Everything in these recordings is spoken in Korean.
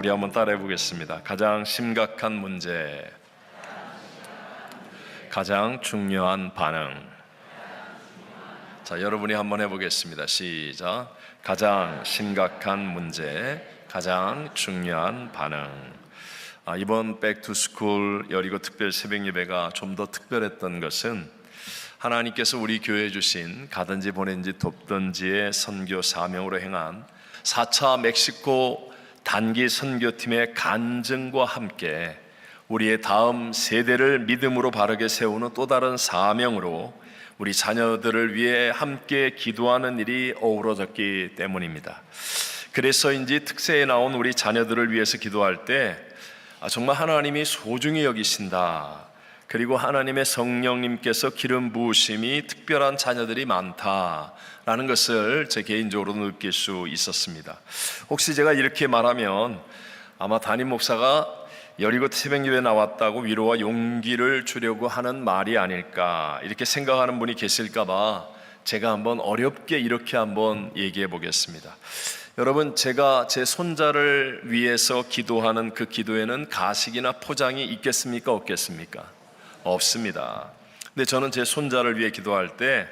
우리 한번 따라해 보겠습니다. 가장 심각한 문제, 가장 중요한 반응. 자, 여러분이 한번 해보겠습니다. 시작. 가장 심각한 문제, 가장 중요한 반응. 이번 백투스쿨 여리고 특별 새벽 예배가 좀 더 특별했던 것은 하나님께서 우리 교회에 주신 가든지 보낸지 돕든지의 선교 사명으로 행한 4차 멕시코 단기 선교팀의 간증과 함께 우리의 다음 세대를 믿음으로 바르게 세우는 또 다른 사명으로 우리 자녀들을 위해 함께 기도하는 일이 어우러졌기 때문입니다. 그래서인지 특세에 나온 우리 자녀들을 위해서 기도할 때 정말 하나님이 소중히 여기신다, 그리고 하나님의 성령님께서 기름 부으심이 특별한 자녀들이 많다라는 것을 제 개인적으로 느낄 수 있었습니다. 혹시 제가 이렇게 말하면 아마 담임 목사가 여리고 새벽예배 나왔다고 위로와 용기를 주려고 하는 말이 아닐까 이렇게 생각하는 분이 계실까 봐 제가 한번 어렵게 이렇게 한번 얘기해 보겠습니다. 여러분, 제가 제 손자를 위해서 기도하는 그 기도에는 가식이나 포장이 있겠습니까? 없겠습니까? 없습니다. 근데 저는 제 손자를 위해 기도할 때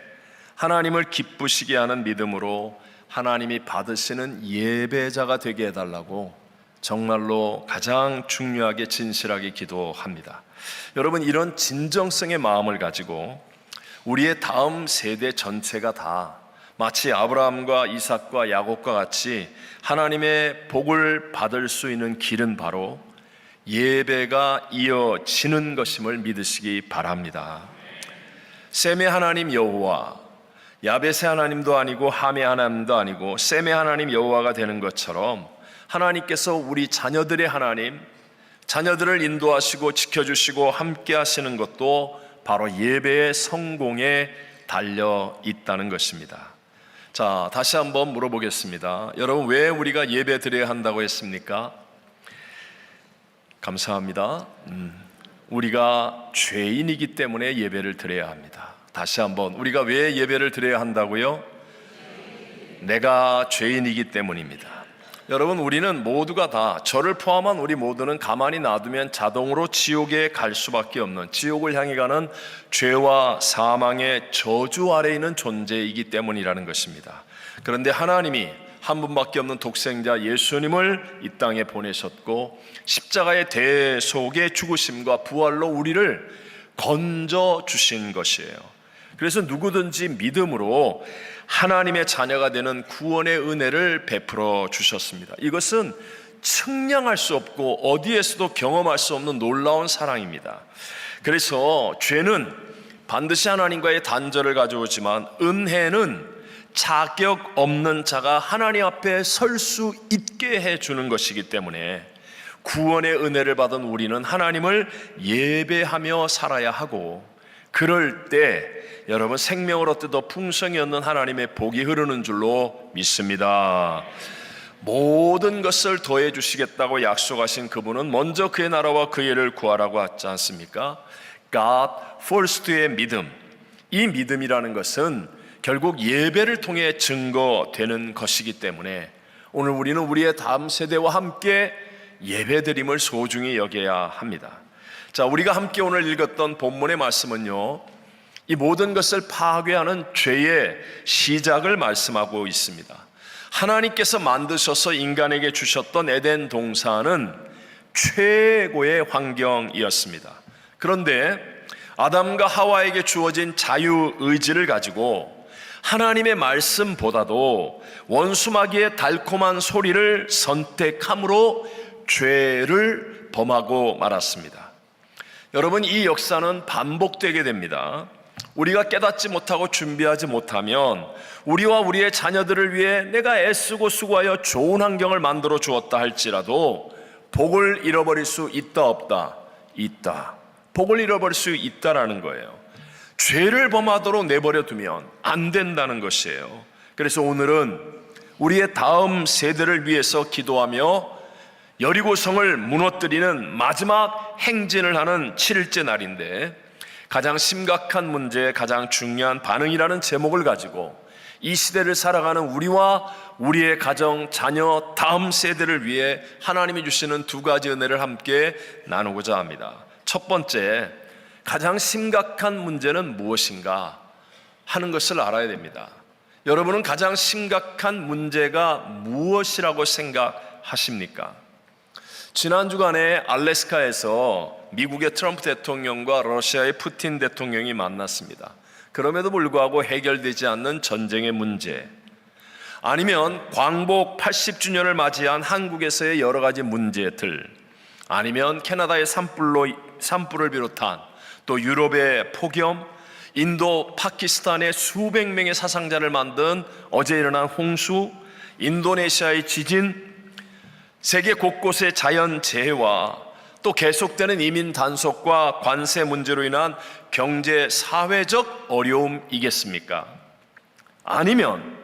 하나님을 기쁘시게 하는 믿음으로 하나님이 받으시는 예배자가 되게 해달라고 정말로 가장 중요하게 진실하게 기도합니다. 여러분, 이런 진정성의 마음을 가지고 우리의 다음 세대 전체가 다 마치 아브라함과 이삭과 야곱과 같이 하나님의 복을 받을 수 있는 길은 바로 예배가 이어지는 것임을 믿으시기 바랍니다. 셈의 하나님 여호와, 야벳의 하나님도 아니고 함의 하나님도 아니고 셈의 하나님 여호와가 되는 것처럼 하나님께서 우리 자녀들의 하나님, 자녀들을 인도하시고 지켜주시고 함께 하시는 것도 바로 예배의 성공에 달려 있다는 것입니다. 자, 다시 한번 물어보겠습니다. 여러분, 왜 우리가 예배 드려야 한다고 했습니까? 감사합니다. 우리가 죄인이기 때문에 예배를 드려야 합니다. 다시 한번, 우리가 왜 예배를 드려야 한다고요? 내가 죄인이기 때문입니다. 여러분, 우리는 모두가 다, 저를 포함한 우리 모두는 가만히 놔두면 자동으로 지옥에 갈 수밖에 없는, 지옥을 향해 가는 죄와 사망의 저주 아래에 있는 존재이기 때문이라는 것입니다. 그런데 하나님이 한 분밖에 없는 독생자 예수님을 이 땅에 보내셨고 십자가의 대속의 죽으심과 부활로 우리를 건져 주신 것이에요. 그래서 누구든지 믿음으로 하나님의 자녀가 되는 구원의 은혜를 베풀어 주셨습니다. 이것은 측량할 수 없고 어디에서도 경험할 수 없는 놀라운 사랑입니다. 그래서 죄는 반드시 하나님과의 단절을 가져오지만 은혜는 자격 없는 자가 하나님 앞에 설 수 있게 해주는 것이기 때문에 구원의 은혜를 받은 우리는 하나님을 예배하며 살아야 하고, 그럴 때 여러분 생명을 얻되 더 풍성히 얻는 하나님의 복이 흐르는 줄로 믿습니다. 모든 것을 더해 주시겠다고 약속하신 그분은 먼저 그의 나라와 그의 일을 구하라고 하지 않습니까? God first의 믿음, 이 믿음이라는 것은 결국 예배를 통해 증거되는 것이기 때문에 오늘 우리는 우리의 다음 세대와 함께 예배드림을 소중히 여겨야 합니다. 자, 우리가 함께 오늘 읽었던 본문의 말씀은요, 이 모든 것을 파괴하는 죄의 시작을 말씀하고 있습니다. 하나님께서 만드셔서 인간에게 주셨던 에덴 동산은 최고의 환경이었습니다. 그런데 아담과 하와에게 주어진 자유의지를 가지고 하나님의 말씀보다도 원수마귀의 달콤한 소리를 선택함으로 죄를 범하고 말았습니다. 여러분, 이 역사는 반복되게 됩니다. 우리가 깨닫지 못하고 준비하지 못하면 우리와 우리의 자녀들을 위해 내가 애쓰고 수고하여 좋은 환경을 만들어 주었다 할지라도 복을 잃어버릴 수 있다 없다? 있다. 복을 잃어버릴 수 있다라는 거예요. 죄를 범하도록 내버려 두면 안 된다는 것이에요. 그래서 오늘은 우리의 다음 세대를 위해서 기도하며 여리고성을 무너뜨리는 마지막 행진을 하는 7일째 날인데, 가장 심각한 문제, 가장 중요한 반응이라는 제목을 가지고 이 시대를 살아가는 우리와 우리의 가정, 자녀, 다음 세대를 위해 하나님이 주시는 두 가지 은혜를 함께 나누고자 합니다. 첫 번째, 가장 심각한 문제는 무엇인가 하는 것을 알아야 됩니다. 여러분은 가장 심각한 문제가 무엇이라고 생각하십니까? 지난 주간에 알래스카에서 미국의 트럼프 대통령과 러시아의 푸틴 대통령이 만났습니다. 그럼에도 불구하고 해결되지 않는 전쟁의 문제, 아니면 광복 80주년을 맞이한 한국에서의 여러 가지 문제들, 아니면 캐나다의 산불을 비롯한 또 유럽의 폭염, 인도, 파키스탄의 수백 명의 사상자를 만든 어제 일어난 홍수, 인도네시아의 지진, 세계 곳곳의 자연재해와 또 계속되는 이민 단속과 관세 문제로 인한 경제, 사회적 어려움이겠습니까? 아니면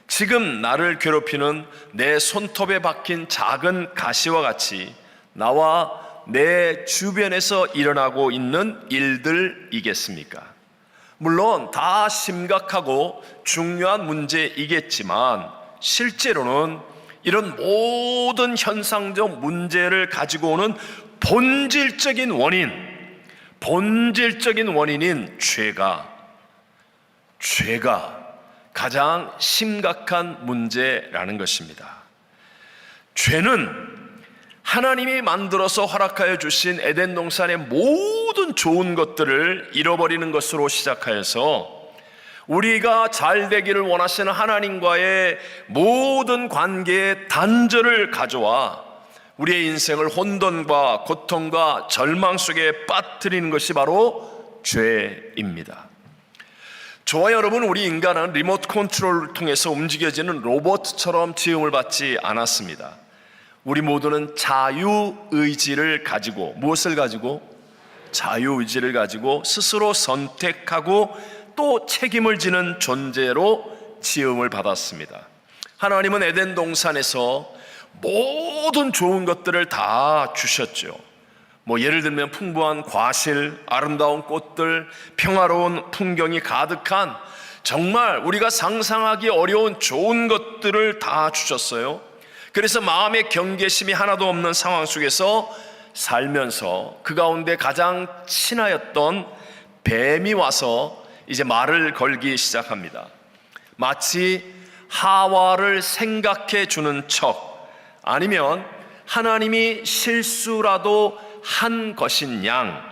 지금 나를 괴롭히는 내 손톱에 박힌 작은 가시와 같이 나와 내 주변에서 일어나고 있는 일들이겠습니까? 물론 다 심각하고 중요한 문제이겠지만 실제로는 이런 모든 현상적 문제를 가지고 오는 본질적인 원인인 죄가 가장 심각한 문제라는 것입니다. 죄는 하나님이 만들어서 허락하여 주신 에덴 동산의 모든 좋은 것들을 잃어버리는 것으로 시작하여서 우리가 잘 되기를 원하시는 하나님과의 모든 관계의 단절을 가져와 우리의 인생을 혼돈과 고통과 절망 속에 빠뜨리는 것이 바로 죄입니다. 저와 여러분, 우리 인간은 리모트 컨트롤을 통해서 움직여지는 로봇처럼 지음을 받지 않았습니다. 우리 모두는 자유의지를 가지고, 무엇을 가지고? 자유의지를 가지고 스스로 선택하고 또 책임을 지는 존재로 지음을 받았습니다. 하나님은 에덴 동산에서 모든 좋은 것들을 다 주셨죠. 예를 들면 풍부한 과실, 아름다운 꽃들, 평화로운 풍경이 가득한 정말 우리가 상상하기 어려운 좋은 것들을 다 주셨어요. 그래서 마음의 경계심이 하나도 없는 상황 속에서 살면서 그 가운데 가장 친하였던 뱀이 와서 이제 말을 걸기 시작합니다. 마치 하와를 생각해 주는 척, 아니면 하나님이 실수라도 한 것인 양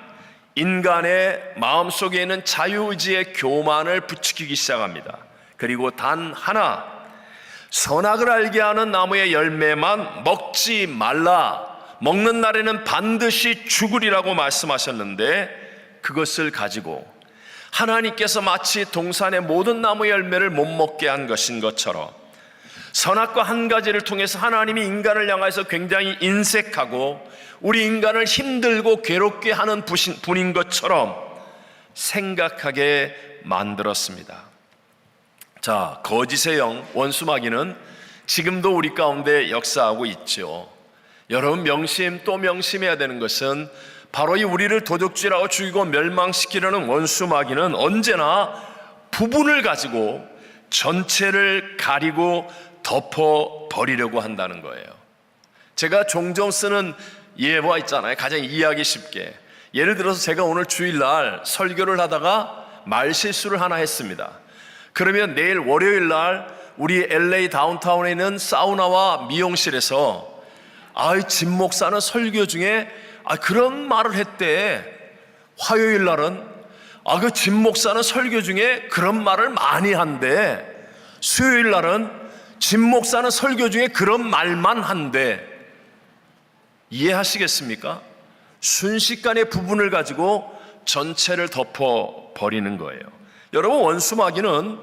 인간의 마음속에 있는 자유의지의 교만을 부추기기 시작합니다. 그리고 단 하나, 선악을 알게 하는 나무의 열매만 먹지 말라, 먹는 날에는 반드시 죽으리라고 말씀하셨는데, 그것을 가지고 하나님께서 마치 동산의 모든 나무 열매를 못 먹게 한 것인 것처럼 선악과 한 가지를 통해서 하나님이 인간을 향해서 굉장히 인색하고 우리 인간을 힘들고 괴롭게 하는 분인 것처럼 생각하게 만들었습니다. 자, 거짓의 영, 원수 마귀는 지금도 우리 가운데 역사하고 있죠. 여러분, 명심 또 명심해야 되는 것은 바로 이 우리를 도둑질하고 죽이고 멸망시키려는 원수 마귀는 언제나 부분을 가지고 전체를 가리고 덮어버리려고 한다는 거예요. 제가 종종 쓰는 예화 있잖아요. 가장 이해하기 쉽게. 예를 들어서 제가 오늘 주일날 설교를 하다가 말실수를 하나 했습니다. 그러면 내일 월요일날 우리 LA 다운타운에 있는 사우나와 미용실에서 진 목사는 설교 중에 그런 말을 했대. 화요일날은 그 진 목사는 설교 중에 그런 말을 많이 한대. 수요일날은 진 목사는 설교 중에 그런 말만 한대. 이해하시겠습니까? 순식간에 부분을 가지고 전체를 덮어버리는 거예요. 여러분, 원수 마귀는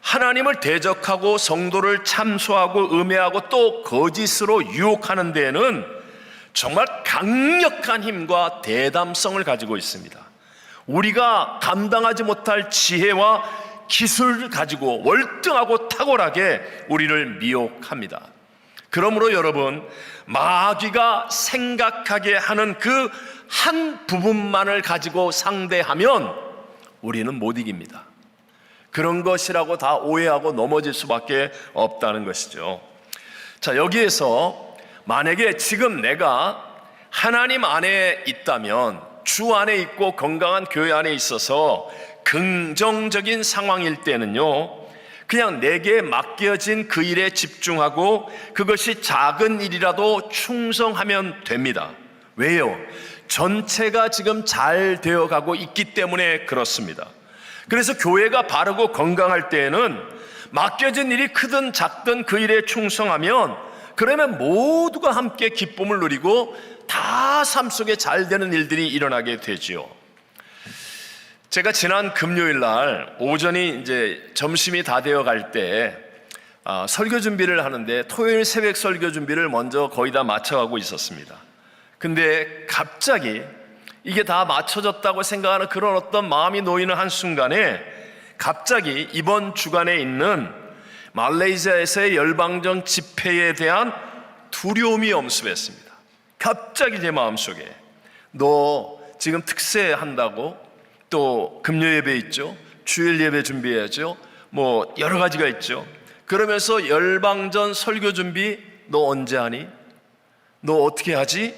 하나님을 대적하고 성도를 참소하고 음해하고 또 거짓으로 유혹하는 데에는 정말 강력한 힘과 대담성을 가지고 있습니다. 우리가 감당하지 못할 지혜와 기술을 가지고 월등하고 탁월하게 우리를 미혹합니다. 그러므로 여러분, 마귀가 생각하게 하는 그 한 부분만을 가지고 상대하면 우리는 못 이깁니다. 그런 것이라고 다 오해하고 넘어질 수밖에 없다는 것이죠. 자, 여기에서 만약에 지금 내가 하나님 안에 있다면, 주 안에 있고 건강한 교회 안에 있어서 긍정적인 상황일 때는요, 그냥 내게 맡겨진 그 일에 집중하고 그것이 작은 일이라도 충성하면 됩니다. 왜요? 전체가 지금 잘 되어가고 있기 때문에 그렇습니다. 그래서 교회가 바르고 건강할 때에는 맡겨진 일이 크든 작든 그 일에 충성하면, 그러면 모두가 함께 기쁨을 누리고 다 삶 속에 잘 되는 일들이 일어나게 되지요. 제가 지난 금요일 날 오전이 이제 점심이 다 되어 갈 때 설교 준비를 하는데, 토요일 새벽 설교 준비를 먼저 거의 다 맞춰가고 있었습니다. 근데 갑자기 이게 다 맞춰졌다고 생각하는 그런 어떤 마음이 놓이는 한순간에, 갑자기 이번 주간에 있는 말레이시아에서의 열방정 집회에 대한 두려움이 엄습했습니다. 갑자기 제 마음속에, 너 지금 특세 한다고, 또 금요 예배 있죠, 주일 예배 준비해야죠, 뭐 여러 가지가 있죠. 그러면서 열방전 설교 준비 너 언제 하니? 너 어떻게 하지?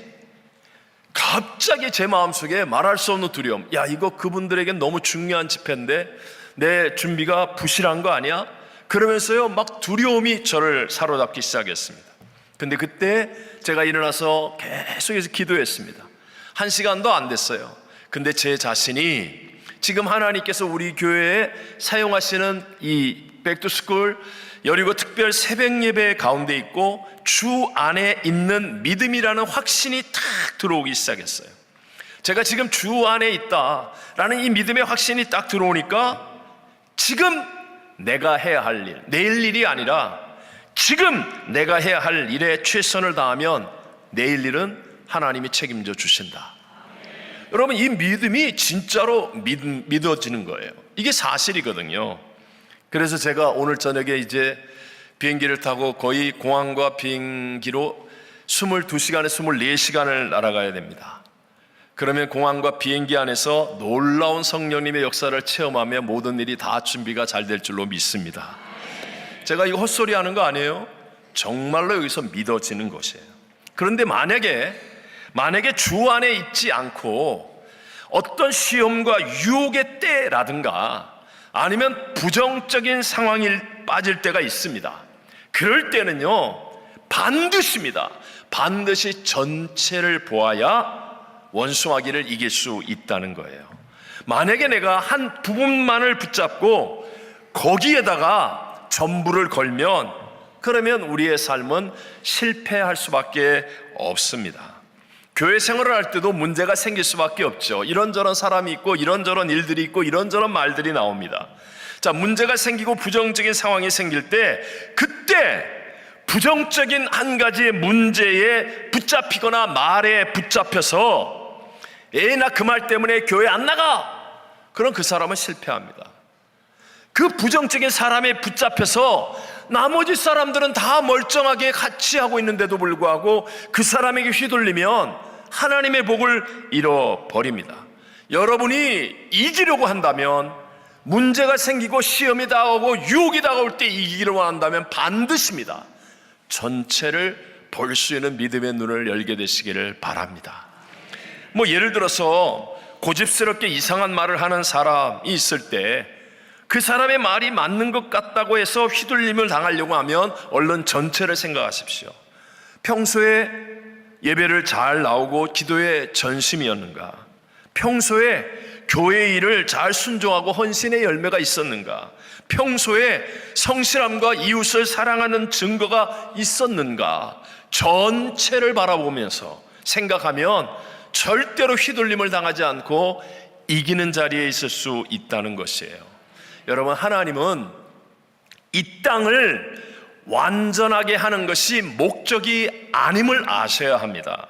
갑자기 제 마음속에 말할 수 없는 두려움. 야, 이거 그분들에겐 너무 중요한 집회인데 내 준비가 부실한 거 아니야? 그러면서요, 막 두려움이 저를 사로잡기 시작했습니다. 근데 그때 제가 일어나서 계속해서 기도했습니다. 1시간도 안 됐어요. 근데 제 자신이 지금 하나님께서 우리 교회에 사용하시는 이 백투스쿨 여리고 특별 새벽 예배 가운데 있고 주 안에 있는 믿음이라는 확신이 탁 들어오기 시작했어요. 제가 지금 주 안에 있다라는 이 믿음의 확신이 딱 들어오니까, 지금 내가 해야 할 일, 내일 일이 아니라 지금 내가 해야 할 일에 최선을 다하면 내일 일은 하나님이 책임져 주신다. 여러분, 이 믿음이 진짜로 믿어지는 거예요. 이게 사실이거든요. 그래서 제가 오늘 저녁에 이제 비행기를 타고 거의 공항과 비행기로 22시간에 24시간을 날아가야 됩니다. 그러면 공항과 비행기 안에서 놀라운 성령님의 역사를 체험하며 모든 일이 다 준비가 잘 될 줄로 믿습니다. 제가 이거 헛소리 하는 거 아니에요. 정말로 여기서 믿어지는 것이에요. 그런데 만약에 주 안에 있지 않고 어떤 시험과 유혹의 때라든가 아니면 부정적인 상황에 빠질 때가 있습니다. 그럴 때는요, 반드시 전체를 보아야 원수마귀를 이길 수 있다는 거예요. 만약에 내가 한 부분만을 붙잡고 거기에다가 전부를 걸면, 그러면 우리의 삶은 실패할 수밖에 없습니다. 교회 생활을 할 때도 문제가 생길 수밖에 없죠. 이런저런 사람이 있고 이런저런 일들이 있고 이런저런 말들이 나옵니다. 자, 문제가 생기고 부정적인 상황이 생길 때, 그때 부정적인 한 가지의 문제에 붙잡히거나 말에 붙잡혀서 나 그 말 때문에 교회 안 나가, 그럼 그 사람은 실패합니다. 그 부정적인 사람에 붙잡혀서 나머지 사람들은 다 멀쩡하게 같이 하고 있는데도 불구하고 그 사람에게 휘둘리면 하나님의 복을 잃어버립니다. 여러분이 이기려고 한다면, 문제가 생기고 시험이 다가오고 유혹이 다가올 때 이기기를 원한다면 반드시입니다. 전체를 볼 수 있는 믿음의 눈을 열게 되시기를 바랍니다. 뭐 예를 들어서 고집스럽게 이상한 말을 하는 사람이 있을 때, 그 사람의 말이 맞는 것 같다고 해서 휘둘림을 당하려고 하면 얼른 전체를 생각하십시오. 평소에 예배를 잘 나오고 기도에 전심이었는가? 평소에 교회 일을 잘 순종하고 헌신의 열매가 있었는가? 평소에 성실함과 이웃을 사랑하는 증거가 있었는가? 전체를 바라보면서 생각하면 절대로 휘둘림을 당하지 않고 이기는 자리에 있을 수 있다는 것이에요. 여러분, 하나님은 이 땅을 완전하게 하는 것이 목적이 아님을 아셔야 합니다.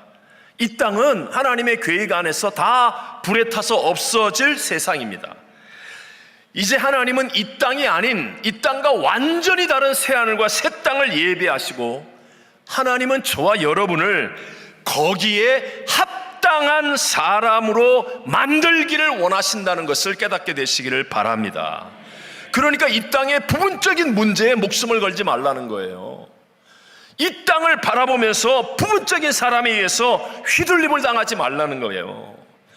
이 땅은 하나님의 계획 안에서 다 불에 타서 없어질 세상입니다. 이제 하나님은 이 땅이 아닌 이 땅과 완전히 다른 새하늘과 새 땅을 예비하시고, 하나님은 저와 여러분을 거기에 합당한 사람으로 만들기를 원하신다는 것을 깨닫게 되시기를 바랍니다. 그러니까 이 땅의 부분적인 문제에 목숨을 걸지 말라는 거예요. 이 땅을 바라보면서 부분적인 사람에 의해서 휘둘림을 당하지 말라는 거예요.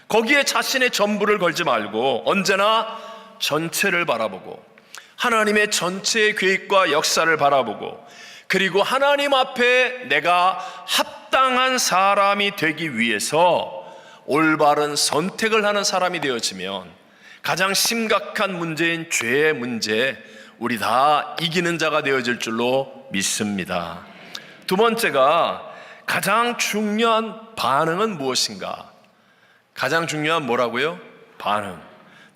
거기에 자신의 전부를 걸지 말고 언제나 전체를 바라보고 하나님의 전체의 계획과 역사를 바라보고, 그리고 하나님 앞에 내가 합당한 사람이 되기 위해서 올바른 선택을 하는 사람이 되어지면 가장 심각한 문제인 죄의 문제, 우리 다 이기는 자가 되어질 줄로 믿습니다. 두 번째가 가장 중요한 반응은 무엇인가? 가장 중요한 뭐라고요? 반응.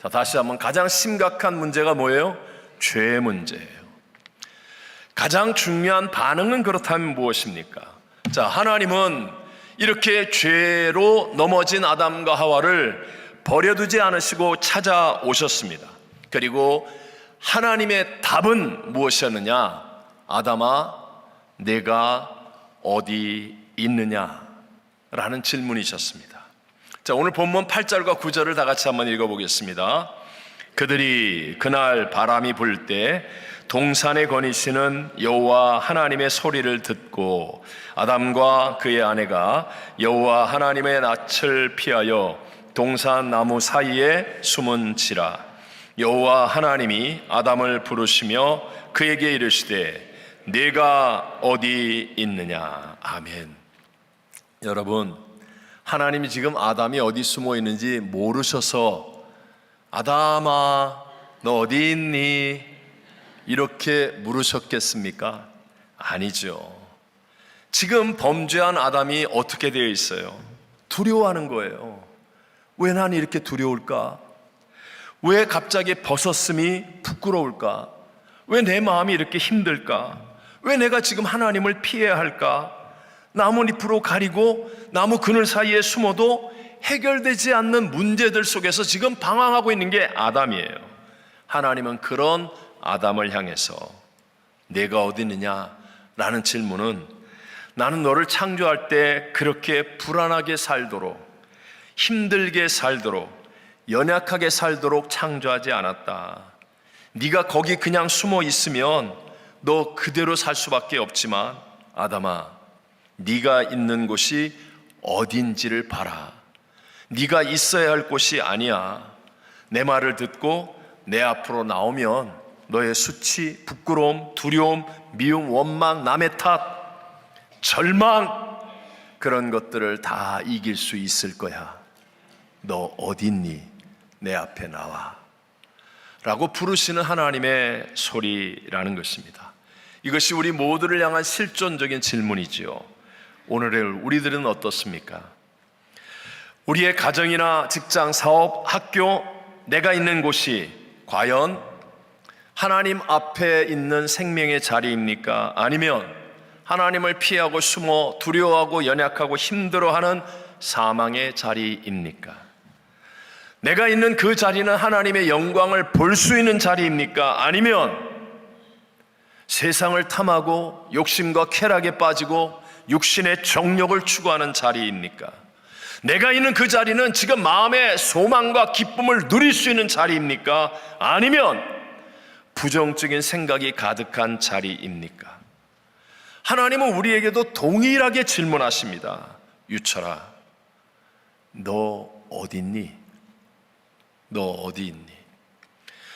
자, 다시 한번, 가장 심각한 문제가 뭐예요? 죄의 문제예요. 가장 중요한 반응은 그렇다면 무엇입니까? 자, 하나님은 이렇게 죄로 넘어진 아담과 하와를 버려두지 않으시고 찾아오셨습니다. 그리고 하나님의 답은 무엇이었느냐? 아담아, 내가 어디 있느냐? 라는 질문이셨습니다. 자, 오늘 본문 8절과 9절을 다 같이 한번 읽어보겠습니다. 그들이 그날 바람이 불 때 동산에 거니시는 여호와 하나님의 소리를 듣고 아담과 그의 아내가 여호와 하나님의 낯을 피하여 동산 나무 사이에 숨은지라. 여호와 하나님이 아담을 부르시며 그에게 이르시되 네가 어디 있느냐. 아멘. 여러분, 하나님이 지금 아담이 어디 숨어 있는지 모르셔서 아담아 너 어디 있니? 이렇게 물으셨겠습니까? 아니죠. 지금 범죄한 아담이 어떻게 되어 있어요? 두려워하는 거예요. 왜 난 이렇게 두려울까? 왜 갑자기 벗었음이 부끄러울까? 왜 내 마음이 이렇게 힘들까? 왜 내가 지금 하나님을 피해야 할까? 나뭇잎으로 가리고 나무 그늘 사이에 숨어도 해결되지 않는 문제들 속에서 지금 방황하고 있는 게 아담이에요. 하나님은 그런 아담을 향해서 내가 어디 있느냐? 라는 질문은, 나는 너를 창조할 때 그렇게 불안하게 살도록, 힘들게 살도록, 연약하게 살도록 창조하지 않았다. 네가 거기 그냥 숨어 있으면 너 그대로 살 수밖에 없지만 아담아, 네가 있는 곳이 어딘지를 봐라. 네가 있어야 할 곳이 아니야. 내 말을 듣고 내 앞으로 나오면 너의 수치, 부끄러움, 두려움, 미움, 원망, 남의 탓, 절망, 그런 것들을 다 이길 수 있을 거야. 너 어디 있니? 내 앞에 나와. 라고 부르시는 하나님의 소리라는 것입니다. 이것이 우리 모두를 향한 실존적인 질문이지요. 오늘의 우리들은 어떻습니까? 우리의 가정이나 직장, 사업, 학교, 내가 있는 곳이 과연 하나님 앞에 있는 생명의 자리입니까? 아니면 하나님을 피하고 숨어 두려워하고 연약하고 힘들어하는 사망의 자리입니까? 내가 있는 그 자리는 하나님의 영광을 볼 수 있는 자리입니까? 아니면 세상을 탐하고 욕심과 쾌락에 빠지고 육신의 정욕을 추구하는 자리입니까? 내가 있는 그 자리는 지금 마음의 소망과 기쁨을 누릴 수 있는 자리입니까? 아니면 부정적인 생각이 가득한 자리입니까? 하나님은 우리에게도 동일하게 질문하십니다. 유철아, 너 어디 있니? 너 어디 있니?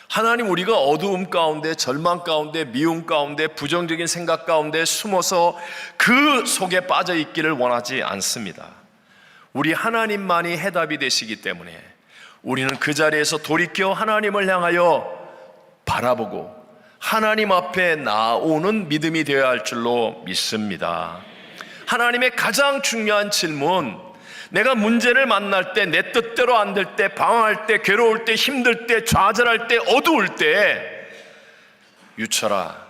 하나님, 우리가 어두움 가운데, 절망 가운데, 미움 가운데, 부정적인 생각 가운데 숨어서 그 속에 빠져 있기를 원하지 않습니다. 우리 하나님만이 해답이 되시기 때문에 우리는 그 자리에서 돌이켜 하나님을 향하여 바라보고 하나님 앞에 나오는 믿음이 되어야 할 줄로 믿습니다. 하나님의 가장 중요한 질문, 내가 문제를 만날 때, 내 뜻대로 안 될 때, 방황할 때, 괴로울 때, 힘들 때, 좌절할 때, 어두울 때, 유철아,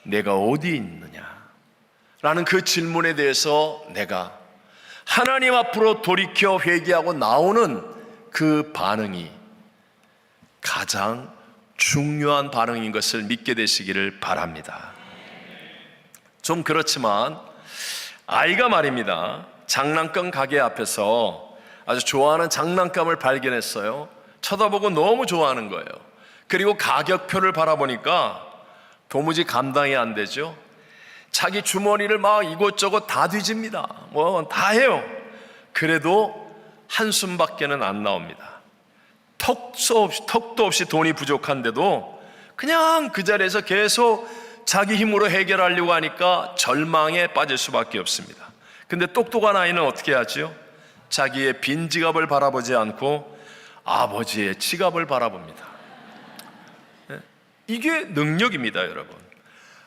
내가 어디 있느냐? 라는 그 질문에 대해서 내가 하나님 앞으로 돌이켜 회개하고 나오는 그 반응이 가장 중요한 반응인 것을 믿게 되시기를 바랍니다. 좀 그렇지만 아이가 말입니다, 장난감 가게 앞에서 아주 좋아하는 장난감을 발견했어요. 쳐다보고 너무 좋아하는 거예요. 그리고 가격표를 바라보니까 도무지 감당이 안 되죠. 자기 주머니를 막 이곳저곳 다 뒤집니다. 뭐 다 해요. 그래도 한숨밖에는 안 나옵니다. 턱도 없이 돈이 부족한데도 그냥 그 자리에서 계속 자기 힘으로 해결하려고 하니까 절망에 빠질 수밖에 없습니다. 근데 똑똑한 아이는 어떻게 하죠? 자기의 빈 지갑을 바라보지 않고 아버지의 지갑을 바라봅니다. 이게 능력입니다, 여러분.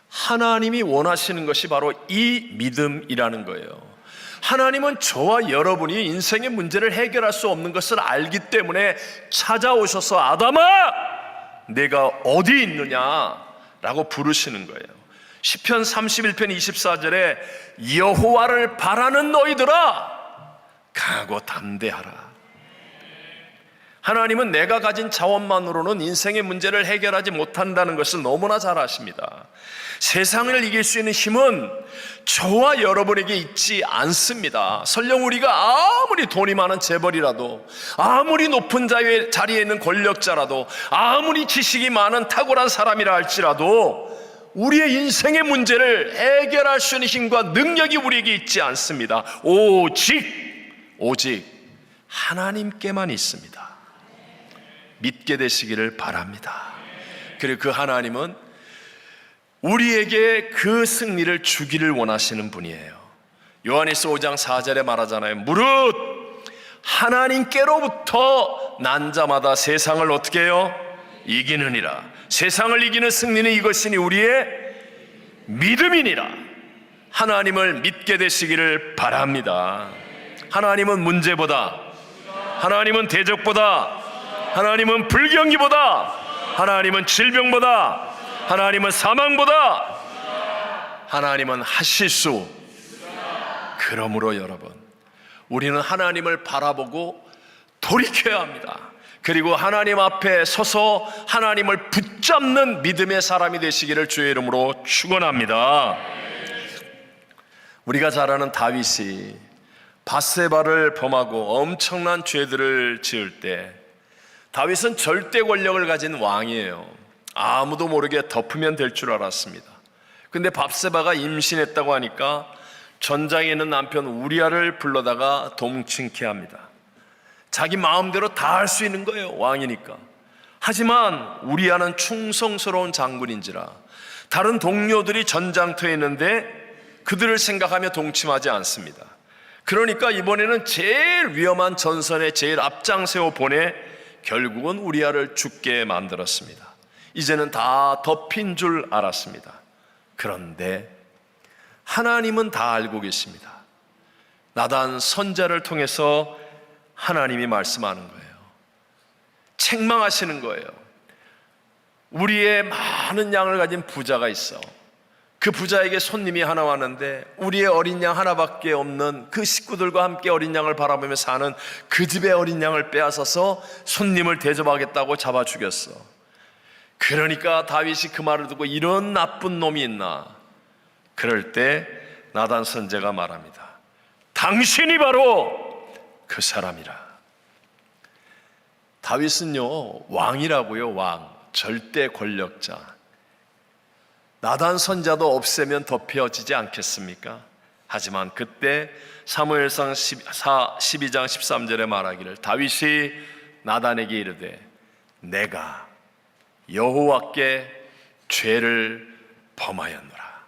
하나님이 원하시는 것이 바로 이 믿음이라는 거예요. 하나님은 저와 여러분이 인생의 문제를 해결할 수 없는 것을 알기 때문에 찾아오셔서 아담아, 내가 어디 있느냐라고 부르시는 거예요. 시편 31편 24절에 여호와를 바라는 너희들아 강하고 담대하라. 하나님은 내가 가진 자원만으로는 인생의 문제를 해결하지 못한다는 것을 너무나 잘 아십니다. 세상을 이길 수 있는 힘은 저와 여러분에게 있지 않습니다. 설령 우리가 아무리 돈이 많은 재벌이라도, 아무리 높은 자리에 있는 권력자라도, 아무리 지식이 많은 탁월한 사람이라 할지라도 우리의 인생의 문제를 해결할 수 있는 힘과 능력이 우리에게 있지 않습니다. 오직 하나님께만 있습니다. 믿게 되시기를 바랍니다. 그리고 그 하나님은 우리에게 그 승리를 주기를 원하시는 분이에요. 요한일서 5장 4절에 말하잖아요. 무릇 하나님께로부터 난 자마다 세상을 어떻게 해요? 이기느니라. 세상을 이기는 승리는 이것이니 우리의 믿음이니라. 하나님을 믿게 되시기를 바랍니다. 하나님은 문제보다, 하나님은 대적보다, 하나님은 불경기보다, 하나님은 질병보다, 하나님은 사망보다, 하나님은 하실 수. 그러므로 여러분, 우리는 하나님을 바라보고 돌이켜야 합니다. 그리고 하나님 앞에 서서 하나님을 붙잡는 믿음의 사람이 되시기를 주의 이름으로 축원합니다. 우리가 잘 아는 다윗이 밧세바를 범하고 엄청난 죄들을 지을 때 다윗은 절대 권력을 가진 왕이에요. 아무도 모르게 덮으면 될 줄 알았습니다. 근데 밧세바가 임신했다고 하니까 전장에 있는 남편 우리아를 불러다가 동침케 합니다. 자기 마음대로 다 할 수 있는 거예요, 왕이니까. 하지만 우리아는 충성스러운 장군인지라 다른 동료들이 전장터에 있는데 그들을 생각하며 동침하지 않습니다. 그러니까 이번에는 제일 위험한 전선에 제일 앞장세워 보내 결국은 우리아를 죽게 만들었습니다. 이제는 다 덮인 줄 알았습니다. 그런데 하나님은 다 알고 계십니다. 나단 선자를 통해서 하나님이 말씀하는 거예요. 책망하시는 거예요. 우리의 많은 양을 가진 부자가 있어. 그 부자에게 손님이 하나 왔는데 우리의 어린 양 하나밖에 없는 그 식구들과 함께 어린 양을 바라보며 사는 그 집의 어린 양을 빼앗아서 손님을 대접하겠다고 잡아 죽였어. 그러니까 다윗이 그 말을 듣고 이런 나쁜 놈이 있나? 그럴 때 나단 선지자가 말합니다. 당신이 바로 그 사람이라. 다윗은요, 왕이라고요, 왕. 절대 권력자. 나단 선자도 없애면 덮여지지 않겠습니까? 하지만 그때 사무엘상 12장 13절에 말하기를 다윗이 나단에게 이르되 내가 여호와께 죄를 범하였노라.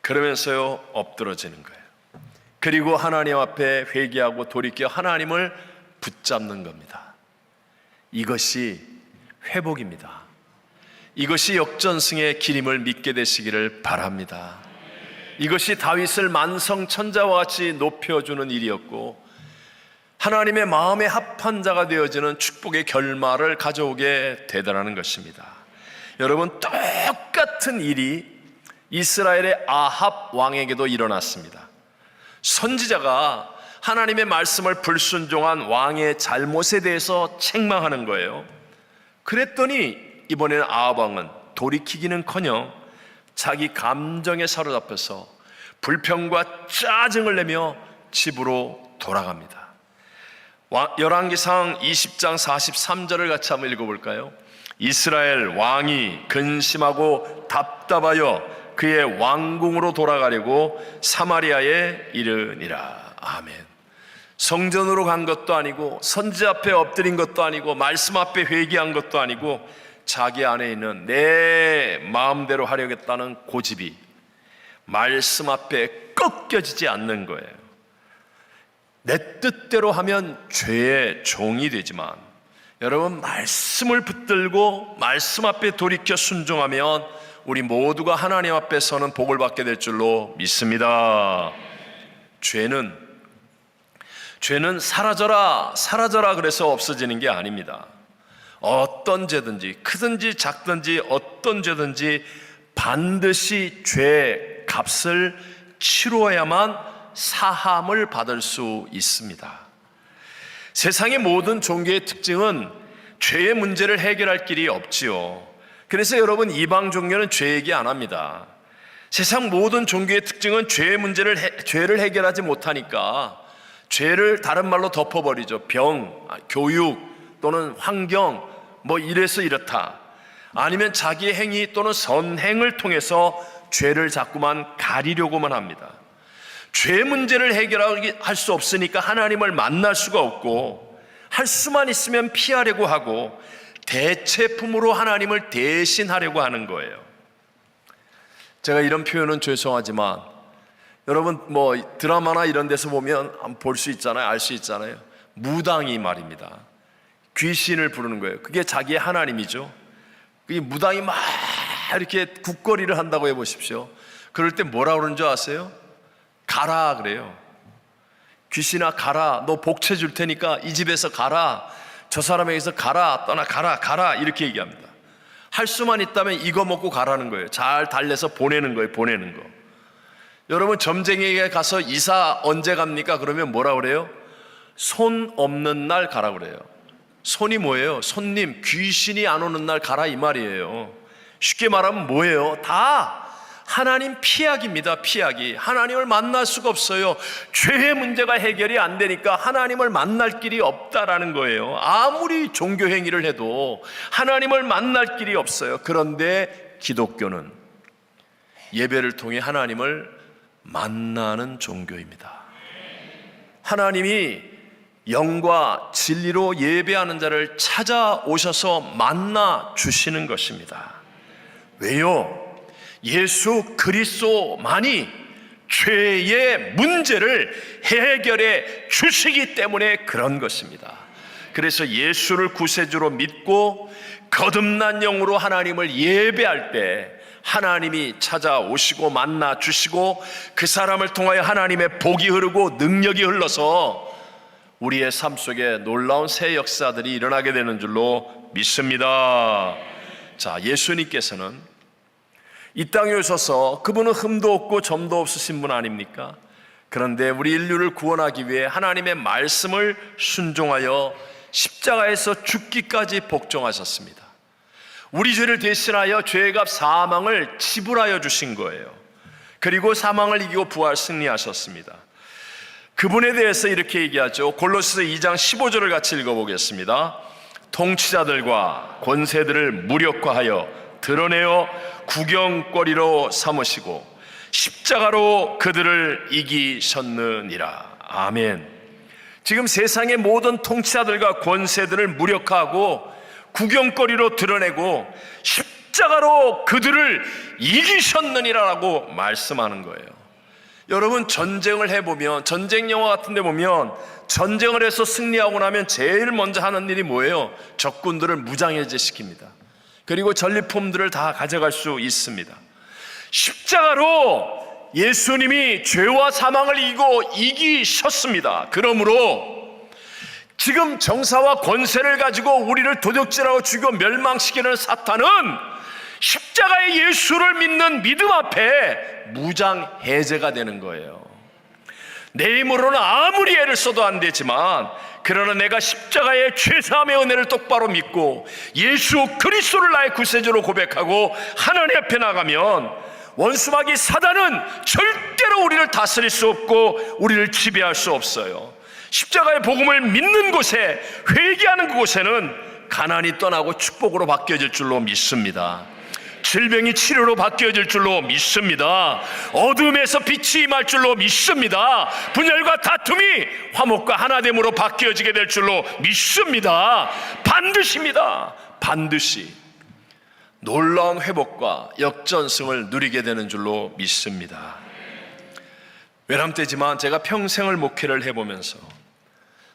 그러면서요 엎드러지는 거예요. 그리고 하나님 앞에 회개하고 돌이켜 하나님을 붙잡는 겁니다. 이것이 회복입니다. 이것이 역전승의 길임을 믿게 되시기를 바랍니다. 이것이 다윗을 만성천자와 같이 높여주는 일이었고 하나님의 마음에 합한 자가 되어지는 축복의 결말을 가져오게 되더라는 것입니다. 여러분, 똑같은 일이 이스라엘의 아합 왕에게도 일어났습니다. 선지자가 하나님의 말씀을 불순종한 왕의 잘못에 대해서 책망하는 거예요. 그랬더니 이번에는 아합 왕은 돌이키기는커녕 자기 감정에 사로잡혀서 불평과 짜증을 내며 집으로 돌아갑니다. 열왕기상 20장 43절을 같이 한번 읽어볼까요? 이스라엘 왕이 근심하고 답답하여 그의 왕궁으로 돌아가려고 사마리아에 이르니라. 아멘. 성전으로 간 것도 아니고 선지 앞에 엎드린 것도 아니고 말씀 앞에 회개한 것도 아니고 자기 안에 있는 내 마음대로 하려겠다는 고집이 말씀 앞에 꺾여지지 않는 거예요. 내 뜻대로 하면 죄의 종이 되지만 여러분, 말씀을 붙들고 말씀 앞에 돌이켜 순종하면 우리 모두가 하나님 앞에 서는 복을 받게 될 줄로 믿습니다. 죄는 사라져라 그래서 없어지는 게 아닙니다. 어떤 죄든지 크든지 작든지 어떤 죄든지 반드시 죄 값을 치루어야만 사함을 받을 수 있습니다. 세상의 모든 종교의 특징은 죄의 문제를 해결할 길이 없지요. 그래서 여러분, 이방 종교는 죄 얘기 안 합니다. 세상 모든 종교의 특징은 죄를 해결하지 못하니까 죄를 다른 말로 덮어버리죠. 병, 교육 또는 환경 뭐 이래서 이렇다, 아니면 자기의 행위 또는 선행을 통해서 죄를 자꾸만 가리려고만 합니다. 죄 문제를 해결할 수 없으니까 하나님을 만날 수가 없고, 할 수만 있으면 피하려고 하고 대체품으로 하나님을 대신하려고 하는 거예요. 제가 이런 표현은 죄송하지만 여러분, 뭐 드라마나 이런 데서 보면 볼 수 있잖아요. 알 수 있잖아요. 무당이 말입니다, 귀신을 부르는 거예요. 그게 자기의 하나님이죠. 이 무당이 막 이렇게 국거리를 한다고 해보십시오. 그럴 때 뭐라 그러는 줄 아세요? 가라 그래요. 귀신아 가라, 너 복채 줄 테니까 이 집에서 가라, 저 사람에게서 가라, 떠나 가라 이렇게 얘기합니다. 할 수만 있다면 이거 먹고 가라는 거예요. 잘 달래서 보내는 거예요. 보내는 거. 여러분, 점쟁이에게 가서 이사 언제 갑니까? 그러면 뭐라 그래요? 손 없는 날 가라 그래요. 손이 뭐예요? 손님, 귀신이 안 오는 날 가라 이 말이에요. 쉽게 말하면 뭐예요? 다 하나님 피하기입니다. 피하기. 하나님을 만날 수가 없어요. 죄의 문제가 해결이 안 되니까 하나님을 만날 길이 없다라는 거예요. 아무리 종교 행위를 해도 하나님을 만날 길이 없어요. 그런데 기독교는 예배를 통해 하나님을 만나는 종교입니다. 하나님이 영과 진리로 예배하는 자를 찾아오셔서 만나 주시는 것입니다. 왜요? 예수 그리스도만이 죄의 문제를 해결해 주시기 때문에 그런 것입니다. 그래서 예수를 구세주로 믿고 거듭난 영으로 하나님을 예배할 때 하나님이 찾아오시고 만나 주시고 그 사람을 통하여 하나님의 복이 흐르고 능력이 흘러서 우리의 삶 속에 놀라운 새 역사들이 일어나게 되는 줄로 믿습니다. 자, 예수님께서는 이 땅에 오셔서 그분은 흠도 없고 점도 없으신 분 아닙니까? 그런데 우리 인류를 구원하기 위해 하나님의 말씀을 순종하여 십자가에서 죽기까지 복종하셨습니다. 우리 죄를 대신하여 죄값 사망을 지불하여 주신 거예요. 그리고 사망을 이기고 부활 승리하셨습니다. 그분에 대해서 이렇게 얘기하죠. 골로새서 2장 15절을 같이 읽어보겠습니다. 통치자들과 권세들을 무력화하여 드러내어 구경거리로 삼으시고 십자가로 그들을 이기셨느니라. 아멘. 지금 세상의 모든 통치자들과 권세들을 무력화하고 구경거리로 드러내고 십자가로 그들을 이기셨느니라라고 말씀하는 거예요. 여러분, 전쟁을 해보면, 전쟁 영화 같은 데 보면 전쟁을 해서 승리하고 나면 제일 먼저 하는 일이 뭐예요? 적군들을 무장해제시킵니다. 그리고 전리품들을 다 가져갈 수 있습니다. 십자가로 예수님이 죄와 사망을 이기셨습니다. 그러므로 지금 정사와 권세를 가지고 우리를 도적질하고 죽여 멸망시키는 사탄은 십자가의 예수를 믿는 믿음 앞에 무장해제가 되는 거예요. 내 힘으로는 아무리 애를 써도 안 되지만, 그러나 내가 십자가의 죄사함의 은혜를 똑바로 믿고 예수 그리스도를 나의 구세주로 고백하고 하나님 앞에 나가면 원수마귀 사단은 절대로 우리를 다스릴 수 없고 우리를 지배할 수 없어요. 십자가의 복음을 믿는 곳에, 회개하는 그곳에는 가난이 떠나고 축복으로 바뀌어질 줄로 믿습니다. 질병이 치료로 바뀌어질 줄로 믿습니다. 어둠에서 빛이 임할 줄로 믿습니다. 분열과 다툼이 화목과 하나됨으로 바뀌어지게 될 줄로 믿습니다. 반드시입니다. 반드시 놀라운 회복과 역전승을 누리게 되는 줄로 믿습니다. 외람되지만 제가 평생을 목회를 해보면서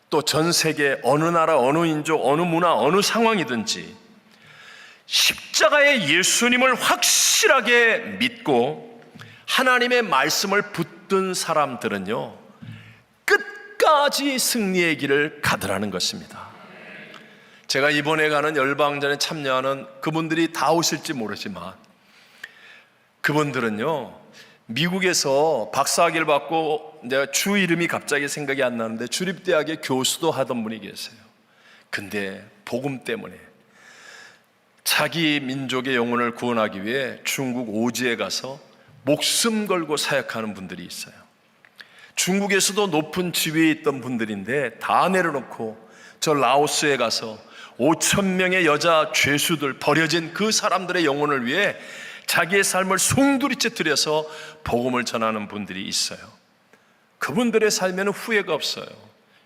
또 전 세계 어느 나라, 어느 인종, 어느 문화, 어느 상황이든지 십자가의 예수님을 확실하게 믿고 하나님의 말씀을 붙든 사람들은요, 끝까지 승리의 길을 가더라는 것입니다. 제가 이번에 가는 열방전에 참여하는 그분들이 다 오실지 모르지만 그분들은요, 미국에서 박사학위를 받고, 내가 주 이름이 갑자기 생각이 안 나는데 주립대학의 교수도 하던 분이 계세요. 근데 복음 때문에 자기 민족의 영혼을 구원하기 위해 중국 오지에 가서 목숨 걸고 사역하는 분들이 있어요. 중국에서도 높은 지위에 있던 분들인데 다 내려놓고 저 라오스에 가서 5,000명의 여자 죄수들, 버려진 그 사람들의 영혼을 위해 자기의 삶을 송두리째 들여서 복음을 전하는 분들이 있어요. 그분들의 삶에는 후회가 없어요.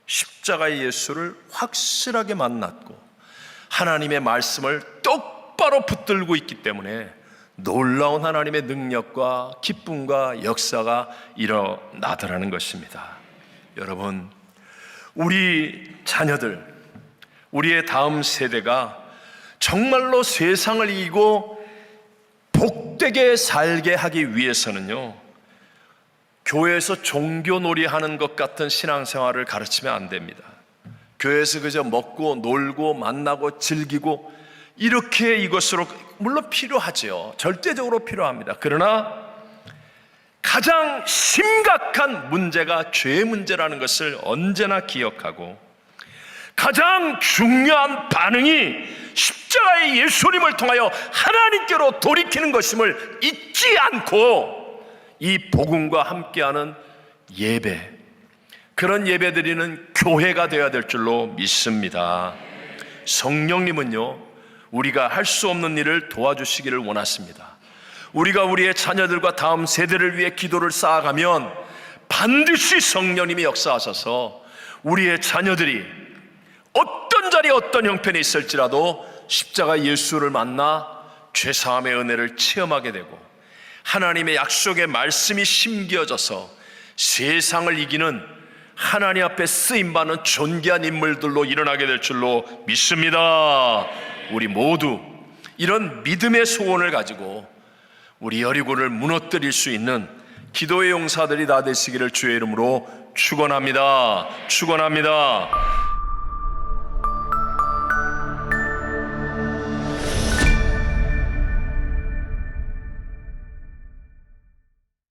십자가의 예수를 확실하게 만났고 하나님의 말씀을 똑바로 붙들고 있기 때문에 놀라운 하나님의 능력과 기쁨과 역사가 일어나더라는 것입니다. 여러분, 우리 자녀들, 우리의 다음 세대가 정말로 세상을 이기고 복되게 살게 하기 위해서는요, 교회에서 종교놀이 하는 것 같은 신앙생활을 가르치면 안 됩니다. 교회에서 그저 먹고 놀고 만나고 즐기고 이렇게 이것으로, 물론 필요하죠. 절대적으로 필요합니다. 그러나 가장 심각한 문제가 죄의 문제라는 것을 언제나 기억하고, 가장 중요한 반응이 십자가의 예수님을 통하여 하나님께로 돌이키는 것임을 잊지 않고 이 복음과 함께하는 예배, 그런 예배 드리는 교회가 되어야 될 줄로 믿습니다. 성령님은요, 우리가 할 수 없는 일을 도와주시기를 원하십니다. 우리가 우리의 자녀들과 다음 세대를 위해 기도를 쌓아가면 반드시 성령님이 역사하셔서 우리의 자녀들이 어떤 자리에 어떤 형편에 있을지라도 십자가 예수를 만나 죄사함의 은혜를 체험하게 되고 하나님의 약속의 말씀이 심겨져서 세상을 이기는, 하나님 앞에 쓰임받는 존귀한 인물들로 일어나게 될 줄로 믿습니다. 우리 모두 이런 믿음의 소원을 가지고 우리 여리고를 무너뜨릴 수 있는 기도의 용사들이 다 되시기를 주의 이름으로 축원합니다. 축원합니다.